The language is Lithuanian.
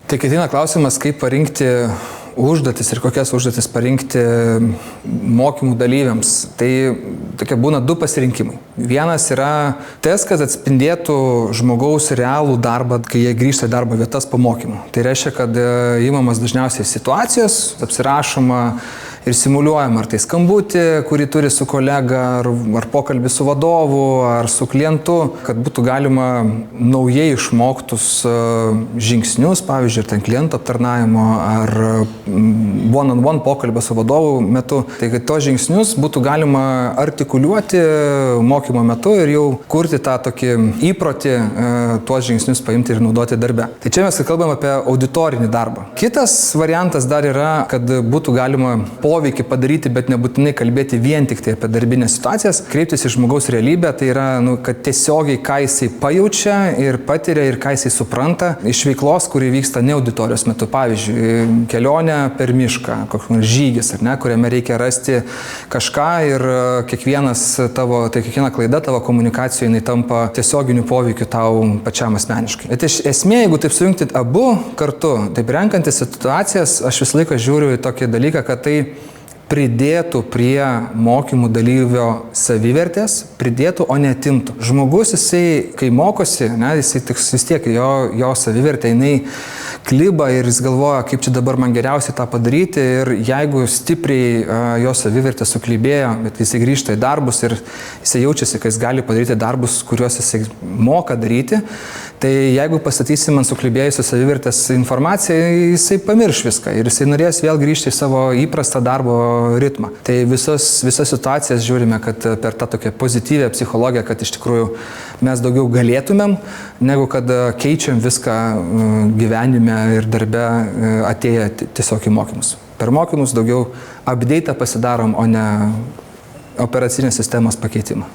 Tai ateina klausimas, kaip parinkti užduotis ir kokias užduotis parinkti mokymų dalyviams. Tai tokie būna du pasirinkimai. Vienas yra tas, kad atspindėtų žmogaus realų darbą, kai jie grįžta į darbo vietas po mokymų. Tai reiškia, kad įmamas dažniausiai situacijos, apsirašoma ir simuliuojama, ar tai skambutį, kurį turi su kolega, ar pokalbį su vadovu, ar su klientu, kad būtų galima naujai išmoktus žingsnius, pavyzdžiui, ir ten kliento aptarnavimo, ar one-on-one pokalbio su vadovu metu. Tai kad tos žingsnius būtų galima artikuliuoti mokymo metu ir jau kurti tą tokį įprotį tuos žingsnius paimti ir naudoti darbe. Tai čia mes kalbam apie auditorinį darbą. Kitas variantas dar yra, kad būtų galima poveikį padaryti, bet nebūtinai kalbėti vien tik tai apie darbinės situacijas, kreiptis į žmogaus realybę, tai yra, kad tiesiogiai ką jisai pajaučia ir patiria ir ką jisai supranta iš veiklos, kuri vyksta ne auditorijos metu. Pavyzdžiui, kelionė per mišką, koks nors žygis, ar ne, kuriame reikia rasti kažką ir kiekviena klaida tavo komunikacijoje jinai tampa tiesioginiu poveikiu tau pačiam asmeniškai. Bet esmė, jeigu taip sujungti abu kartu, taip renkantis situacijas, aš visą laiką žiūriu į tokį dalyką, kad tai pridėtų prie mokymų dalyvio savivertės, pridėtų, o ne atimtų. Žmogus, jisai, kai mokosi, jisai vis tiek jo savivertė, jinai kliba ir jis galvoja, kaip čia dabar man geriausiai tą padaryti, ir jeigu stipriai jo savivertė suklibėjo, bet jisai grįžta į darbus ir jisai jaučiasi, kad jis gali padaryti darbus, kuriuos jisai moka daryti, tai jeigu pastatysim ant suklibėjusios savivertės informaciją, jisai pamirš viską ir jisai norės vėl grįžti į savo įprastą darbo ritmą. Tai visas situacijas žiūrime, kad per tą tokią pozityvę psichologiją, kad iš tikrųjų mes daugiau galėtumėm, negu kad keičiam viską gyvenime ir darbe atėję tiesiog į mokymus. Per mokymus daugiau update'ą pasidarom, o ne operacinės sistemos pakeitimą.